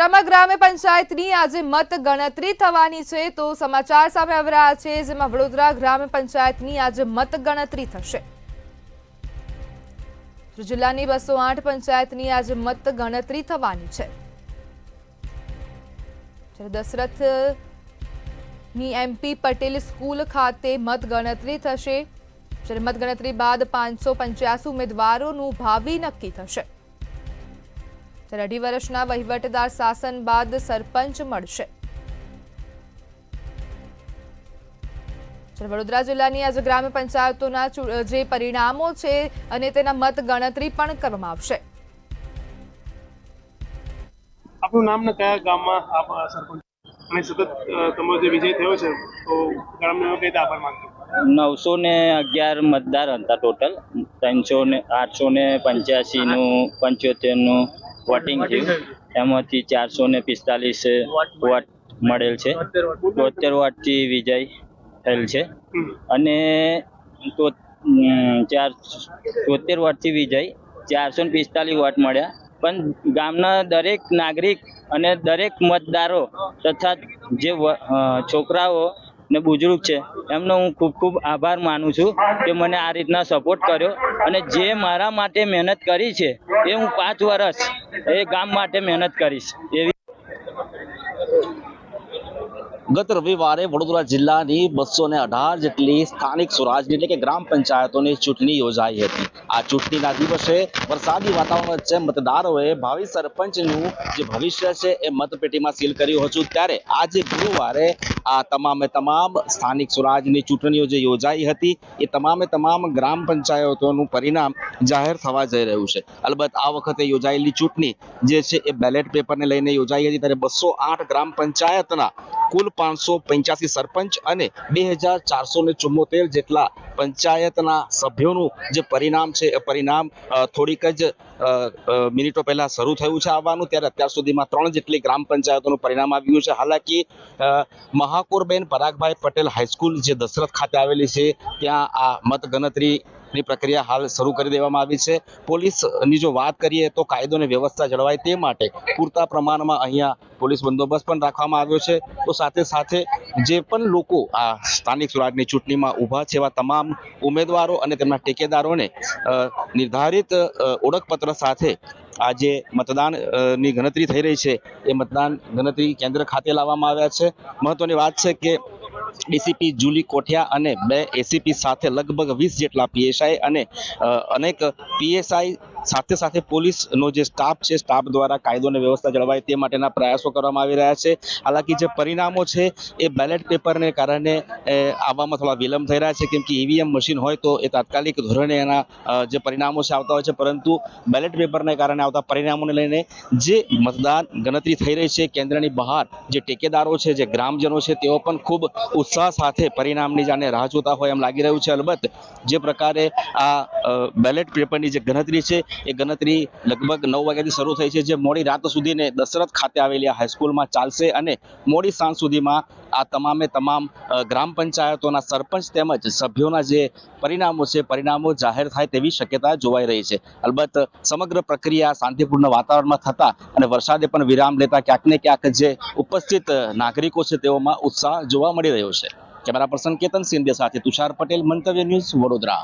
વડોદરામાં ગ્રામ્ય પંચાયતની આજે મત ગણતરી થવાની છે તો સમાચાર સામે આવી રહ્યા છે જેમાં વડોદરા ગ્રામ્ય પંચાયતની આજે મત ગણતરી થશે। જિલ્લાની 208 પંચાયતની આજે મત ગણતરી થવાની છે। દશરથની એમપી પટેલ સ્કૂલ ખાતે મત ગણતરી થશે। જ્યારે મત ગણતરી બાદ 585 ઉમેદવારોનું ભાવિ નક્કી થશે। 2.5 વર્ષના વહીવટદાર શાસન બાદ સરપંચ મળશે। વડોદરા જિલ્લાની આજે ગ્રામ્ય પંચાયતોના જે પરિણામો છે અને તેના મત ગણતરી પણ કરવામાં આવશે। આપનું નામ ને કયા ગામમાં આપ સરપંચ અને સતત તમારો જે વિજય થયો છે તો ગામનો કઈ આભાર માંગતો। 911 મતદાર હતા ટોટલ 885 નું 75 નું વોટિંગ થયું। એમાંથી 445 વોટ મળેલ છે। 72 વોટથી વિજય થયેલ છે અને 73 વોટથી વિજય 445 વોટ મળ્યા। પણ ગામના દરેક નાગરિક અને દરેક મતદારો તથા જે છોકરાઓ ને બુजुर्ग છે એમનો હું ખૂબ ખૂબ આભાર માનું છું કે મને આ રીતના સપોર્ટ કર્યો અને જે મારા માટે મહેનત કરી છે એ હું 5 વર્ષ એ ગામ માટે મહેનત કરીશ। ગત રવિવારે વડોદરા જિલ્લાની 218 જેટલી સ્થાનિક સ્વરાજની એટલે કે ગ્રામ પંચાયતોની ચૂંટણી યોજાઈ હતી। આ ચૂંટણીના દિવસે વરસાદી વાતાવરણ વચ્ચે મતદારોએ ભાવિ સરપંચનું જે ભવિષ્ય છે એ મતપેટીમાં સીલ કર્યું હતું। ત્યારે આજે ગુરુવારે આ તમામ સ્થાનિક સ્વરાજની ચૂંટણીઓ જે યોજાઈ હતી એ તમામ ગ્રામ પંચાયતોનું પરિણામ જાહેર થવા જઈ રહ્યું છે। અલબત્ત આ વખતે યોજાયેલી ચૂંટણી જે છે એ બેલેટ પેપરને લઈને યોજાઈ હતી। ત્યારે 208 ગ્રામ પંચાયતના કુલ 585 સરપંચ અને 2474 જેટલા પંચાયતના સભ્યોનું જે પરિણામ છે એ પરિણામ થોડીક જ મિનિટો પહેલા શરૂ થયું છે આવવાનું। ત્યારે અત્યાર સુધીમાં 3 જેટલી ગ્રામ પંચાયતોનું પરિણામ આવ્યું છે। હાલાકી મહાકોરબેન પરાગભાઈ પટેલ હાઈસ્કૂલ જે દશરથ ખાતે આવેલી છે ત્યાં આ મત ગણતરીની પ્રક્રિયા હાલ શરૂ કરી દેવામાં આવી છે। પોલીસની જો વાત કરીએ તો કાયદો અને વ્યવસ્થા જળવાય તે માટે પૂરતા પ્રમાણમાં અહીંયા પોલીસ બંદોબસ્ત પણ રાખવામાં આવ્યો છે। તો સાથે સાથે જે પણ લોકો આ સ્થાનિક સ્વરાજની ચૂંટણીમાં ઊભા છે એવા તમામ ઉમેદવારો અને તેમના ટેકેદારોને નિર્ધારિત ઓળખપત્ર સાથે આજે મતદાનની ગણતરી થઈ રહી છે એ મતદાન ગણતરી કેન્દ્ર ખાતે લાવવામાં આવ્યા છે। મહત્વની વાત છે કે ડીસીપી જુલી કોઠિયા અને 2 એસીપી સાથે લગભગ 20 જેટલા પીએસઆઈ અને અનેક પીએસઆઈ સાથે પોલીસનો જે સ્ટાફ છે સ્ટાફ દ્વારા કાયદો અને વ્યવસ્થા જળવાય તે માટેના પ્રયાસો કરવામાં આવી રહ્યા છે। હાલાકી જે પરિણામો છે એ બેલેટ પેપરને કારણે આવવામાં થોડા વિલંબ થઈ રહ્યા છે કેમ કે ઈવીએમ મશીન હોય તો એ તાત્કાલિક ધોરણે એના જે પરિણામો છે આવતા હોય છે, પરંતુ બેલેટ પેપરને કારણે આવતા પરિણામોને લઈને જે મતદાન ગણતરી થઈ રહી છે કેન્દ્રની બહાર જે ટેકેદારો છે જે ગ્રામજનો છે તેઓ પણ ખૂબ ઉત્સાહ સાથે પરિણામની જાણે રાહ જોતા હોય એમ લાગી રહ્યું છે। અલબત્ત જે પ્રકારે આ બેલેટ પેપરની જે ગણતરી છે એ ગણતરી લગભગ 9 વાગ્યાથી શરૂ થઈ છે, જે મોડી રાત સુધીને દશરથ ખાતે આવેલી હાઈસ્કૂલમાં ચાલશે અને મોડી સાંજ સુધીમાં આ તમામ ગ્રામ પંચાયતોના સરપંચ તેમજ સભ્યોના જે પરિણામો છે પરિણામો જાહેર થાય તેવી શક્યતા જોવાઈ રહી છે। અલબત્ત સમગ્ર પ્રક્રિયા શાંતિપૂર્ણ વાતાવરણમાં થતા અને વરસાદે પણ વિરામ લેતા ક્યાંક ને ક્યાંક જે ઉપસ્થિત નાગરિકો છે તેઓમાં ઉત્સાહ જોવા મળી રહ્યો છે। કેમેરા પર્સન કેતન સિંધે સાથે તુષાર પટેલ, મંતવ્ય ન્યૂઝ, વડોદરા।